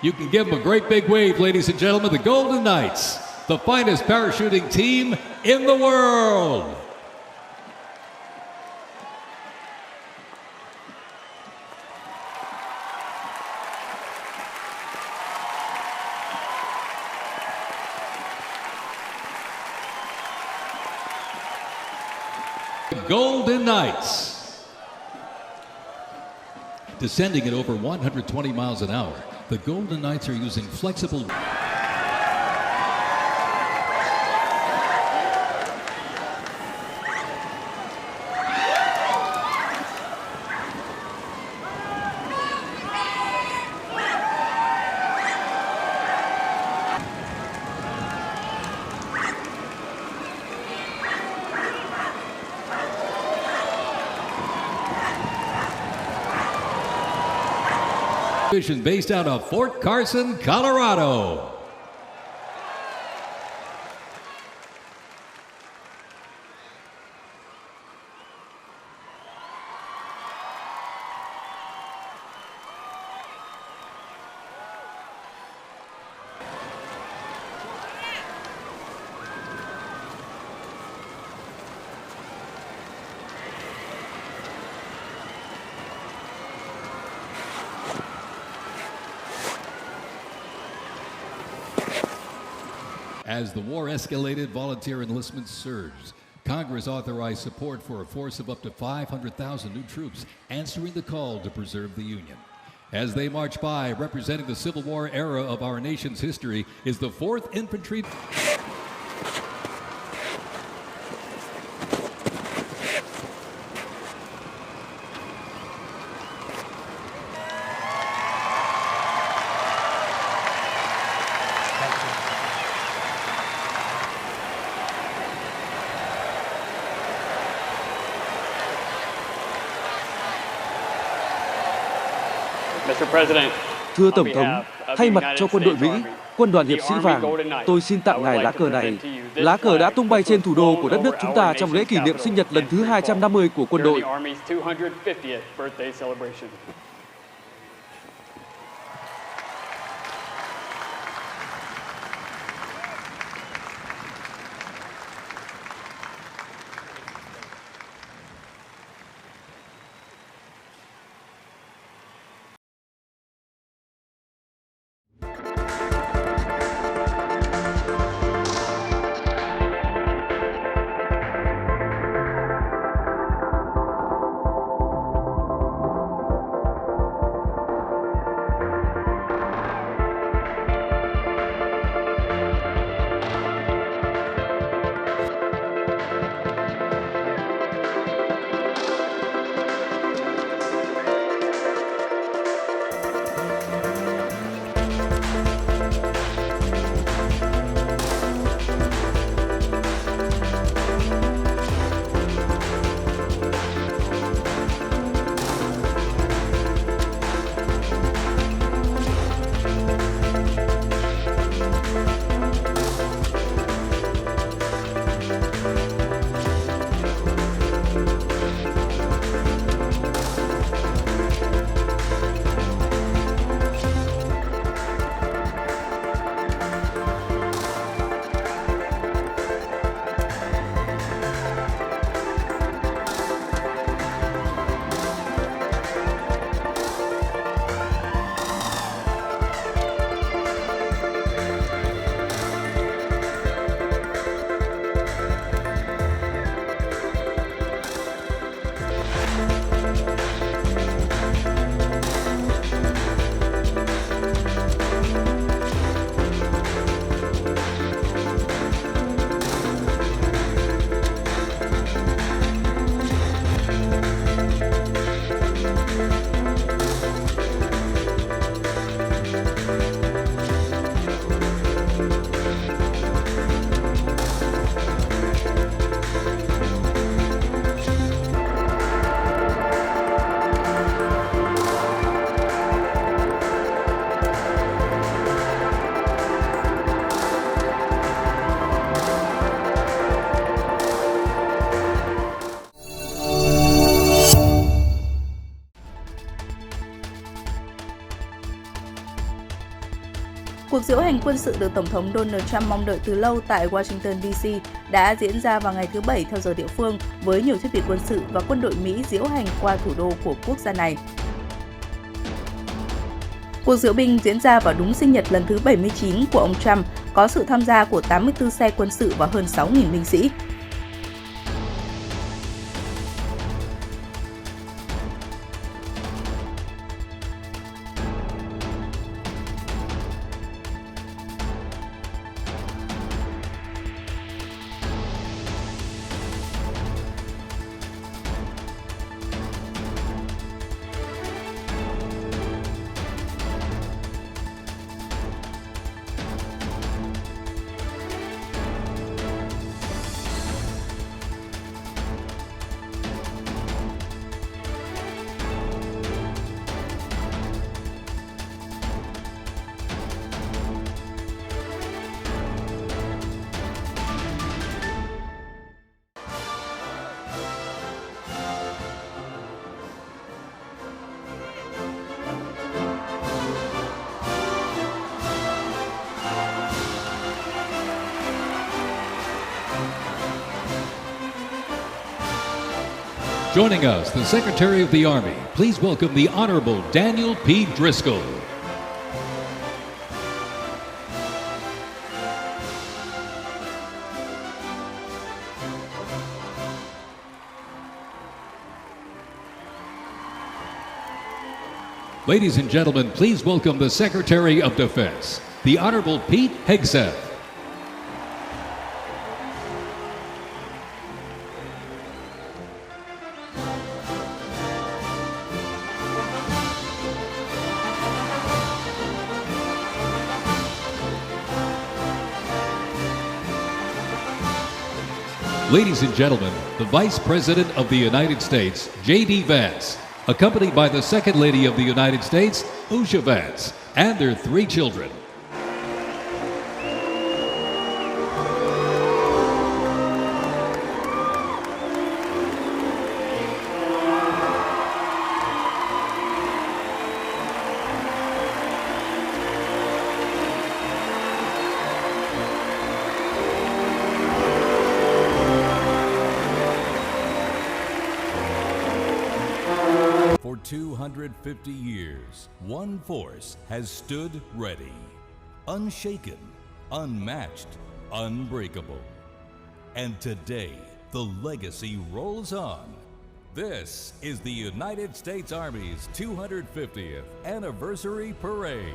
You can give them a great big wave, ladies and gentlemen, the Golden Knights, the finest parachuting team in the world. Golden Knights. Descending at over 120 miles an hour, the Golden Knights are using flexible... based out of Fort Carson, Colorado. As the war escalated, volunteer enlistment surged. Congress authorized support for a force of up to 500,000 new troops, answering the call to preserve the Union. As they march by, representing the Civil War era of our nation's history, is the 4th Infantry. Thưa Tổng thống, thay mặt cho quân đội Mỹ, Quân đoàn Hiệp sĩ vàng, tôi xin tặng ngài lá cờ này. Lá cờ đã tung bay trên thủ đô của đất nước chúng ta trong lễ kỷ niệm sinh nhật lần thứ 250 của quân đội. Cuộc diễu hành quân sự được Tổng thống Donald Trump mong đợi từ lâu tại Washington DC đã diễn ra vào ngày thứ Bảy theo giờ địa phương với nhiều thiết bị quân sự và quân đội Mỹ diễu hành qua thủ đô của quốc gia này. Cuộc diễu binh diễn ra vào đúng sinh nhật lần thứ 79 của ông Trump, có sự tham gia của 84 xe quân sự và hơn 6.000 binh sĩ. Joining us, the Secretary of the Army. Please welcome the Honorable Daniel P. Driscoll. Ladies and gentlemen, please welcome the Secretary of Defense, the Honorable Pete Hegseth. Ladies and gentlemen, the Vice President of the United States, J.D. Vance, accompanied by the Second Lady of the United States, Usha Vance, and their 3 children. For 250 years, one force has stood ready, unshaken, unmatched, unbreakable. And today, the legacy rolls on. This is the United States Army's 250th Anniversary Parade.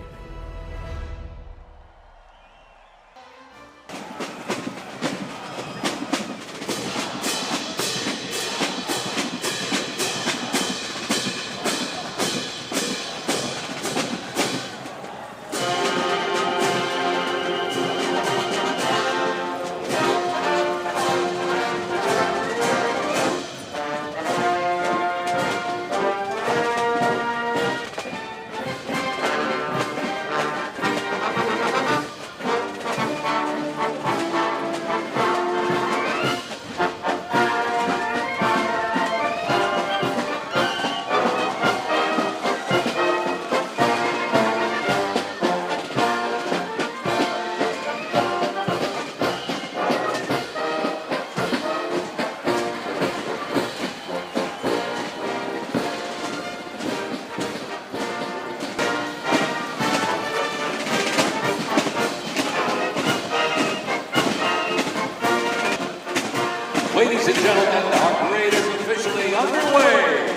Ladies and gentlemen, our parade is officially underway.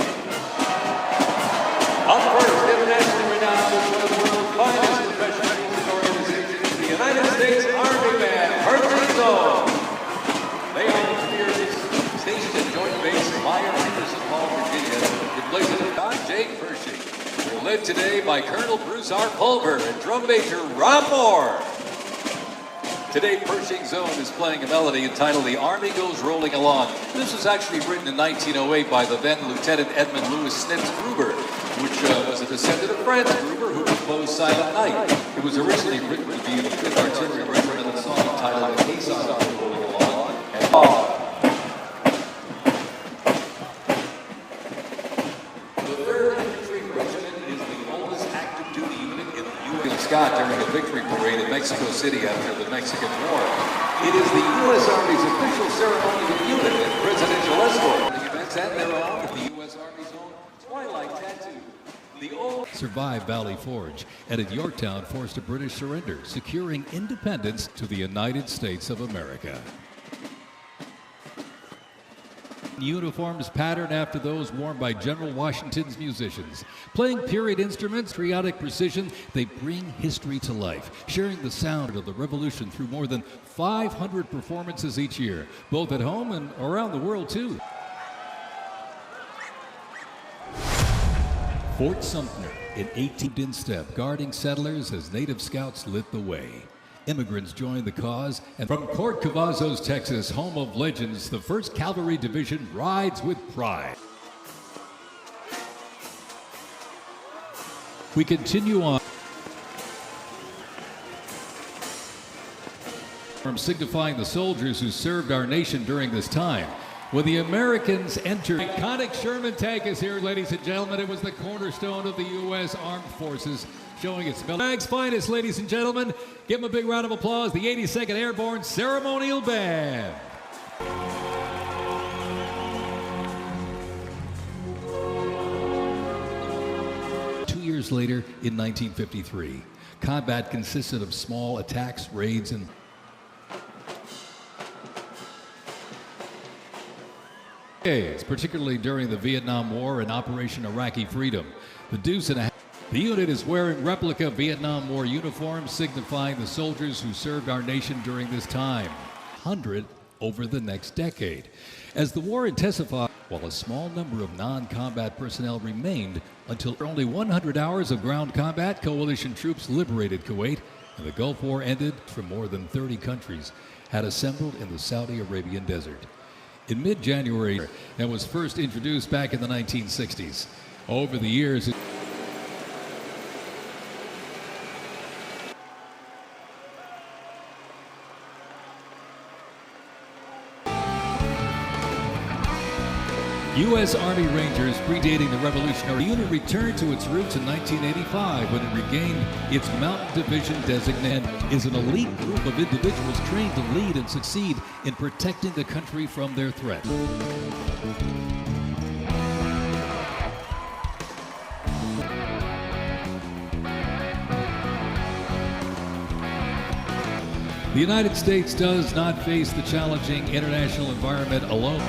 Up first, internationally renowned as one of the world's finest professional music organizations, the United States Army Band, Pershing's Own. They are experienced, stationed at Joint Base Meyer, Henderson Hall, Virginia, in place of Don J. Pershing. They're led today by Colonel Bruce R. Pulver and Drum Major Rob Moore. Today, Pershing's Own is playing a melody entitled The Army Goes Rolling Along. This was actually written in 1908 by the then Lieutenant Edmund Louis Snitz Gruber, which was a descendant of Franz Gruber, who composed Silent Night. It was originally written to be the 5th Artillery Regiment of the song entitled The Caisson Goes Rolling Along. The 3rd Infantry Regiment is the oldest active duty unit in the Scott during a victory parade in Mexico City after the Mexican War. It is the U.S. Army's official ceremony of unit and presidential escort. The events at their own at the U.S. Army's own Twilight Tattoo. The old survived Valley Forge and at Yorktown forced a British surrender, securing independence to the United States of America. Uniforms patterned after those worn by General Washington's musicians. Playing period instruments, patriotic precision, they bring history to life, sharing the sound of the Revolution through more than 500 performances each year, both at home and around the world too. Fort Sumter in 18th instep, guarding settlers as Native Scouts lit the way. Immigrants joined the cause, and from Port Cavazos, Texas, home of legends, the 1st Cavalry Division rides with pride. We continue on. From signifying the soldiers who served our nation during this time. When the Americans entered, iconic Sherman tank is here, ladies and gentlemen. It was the cornerstone of the U.S. Armed Forces, showing its flag's finest, ladies and gentlemen. Give them a big round of applause, the 82nd Airborne Ceremonial Band. Years later, in 1953, combat consisted of small attacks, raids, and particularly during the Vietnam War and Operation Iraqi Freedom. The Deuce and a The unit is wearing replica Vietnam War uniforms, signifying the soldiers who served our nation during this time. 100 over the next decade. As the war intensified, while a small number of non-combat personnel remained until only 100 hours of ground combat, coalition troops liberated Kuwait, and the Gulf War ended from more than 30 countries had assembled in the Saudi Arabian desert. In mid-January, and was first introduced back in the 1960s. Over the years, U.S. Army Rangers, predating the Revolutionary unit, returned to its roots in 1985 when it regained its Mountain Division designation. Is an elite group of individuals trained to lead and succeed in protecting the country from their threat. The United States does not face the challenging international environment alone.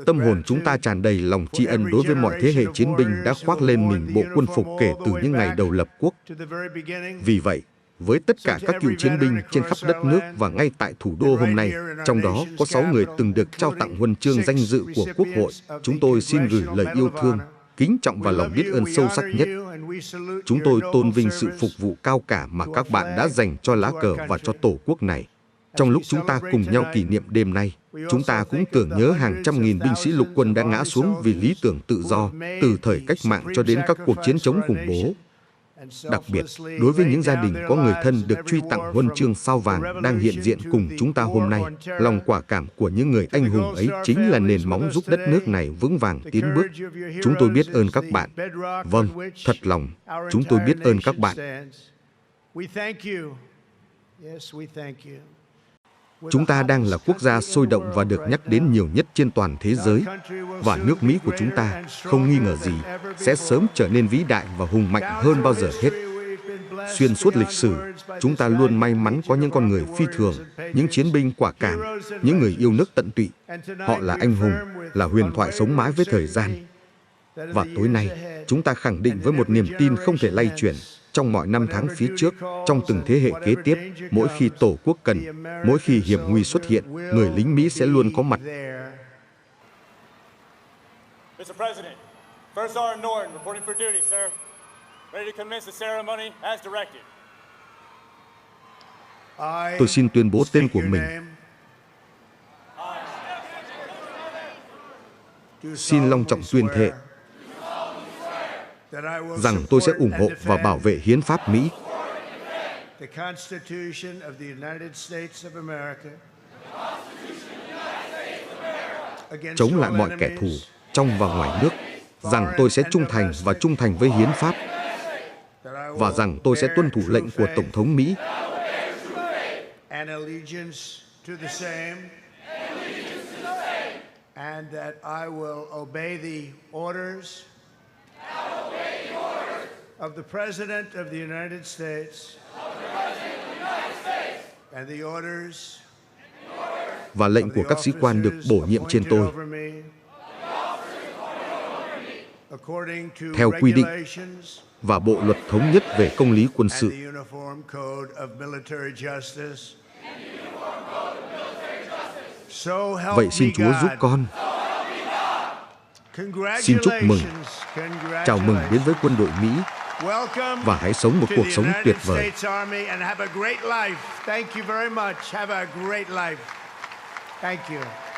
Tâm hồn chúng ta tràn đầy lòng tri ân đối với mọi thế hệ chiến binh đã khoác lên mình bộ quân phục kể từ những ngày đầu lập quốc. Vì vậy, với tất cả các cựu chiến binh trên khắp đất nước và ngay tại thủ đô hôm nay, trong đó có 6 người từng được trao tặng huân chương danh dự của Quốc hội, chúng tôi xin gửi lời yêu thương, kính trọng và lòng biết ơn sâu sắc nhất. Chúng tôi tôn vinh sự phục vụ cao cả mà các bạn đã dành cho lá cờ và cho Tổ quốc này. Trong lúc chúng ta cùng nhau kỷ niệm đêm nay, chúng ta cũng tưởng nhớ hàng trăm nghìn binh sĩ lục quân đã ngã xuống vì lý tưởng tự do, từ thời cách mạng cho đến các cuộc chiến chống khủng bố. Đặc biệt, đối với những gia đình có người thân được truy tặng huân chương sao vàng đang hiện diện cùng chúng ta hôm nay, lòng quả cảm của những người anh hùng ấy chính là nền móng giúp đất nước này vững vàng tiến bước. Chúng tôi biết ơn các bạn. Vâng, thật lòng, chúng tôi biết ơn các bạn. Chúng ta đang là quốc gia sôi động và được nhắc đến nhiều nhất trên toàn thế giới. Và nước Mỹ của chúng ta, không nghi ngờ gì, sẽ sớm trở nên vĩ đại và hùng mạnh hơn bao giờ hết. Xuyên suốt lịch sử, chúng ta luôn may mắn có những con người phi thường, những chiến binh quả cảm, những người yêu nước tận tụy. Họ là anh hùng, là huyền thoại sống mãi với thời gian. Và tối nay, chúng ta khẳng định với một niềm tin không thể lay chuyển. Trong mọi năm tháng phía trước, trong từng thế hệ kế tiếp, mỗi khi Tổ quốc cần, mỗi khi hiểm nguy xuất hiện, người lính Mỹ sẽ luôn có mặt. Mr. President, First Sergeant Norton reporting for duty, sir. Ready to commence the ceremony as directed. Tôi xin tuyên bố tên của mình. Xin long trọng tuyên thệ rằng tôi sẽ ủng hộ và bảo vệ hiến pháp Mỹ, chống lại mọi kẻ thù trong và ngoài nước, rằng tôi sẽ trung thành và trung thành với hiến pháp, và rằng tôi sẽ tuân thủ lệnh của Tổng thống Mỹ, of the President of the United States and the orders và lệnh của các sĩ quan được bổ nhiệm trên tôi theo quy định và Bộ luật thống nhất về công lý quân sự. Vậy xin Chúa giúp con. Xin chúc mừng, chào mừng đến với quân đội Mỹ và hãy sống một cuộc sống tuyệt vời. Thank you very much. Have a great life. Thank you.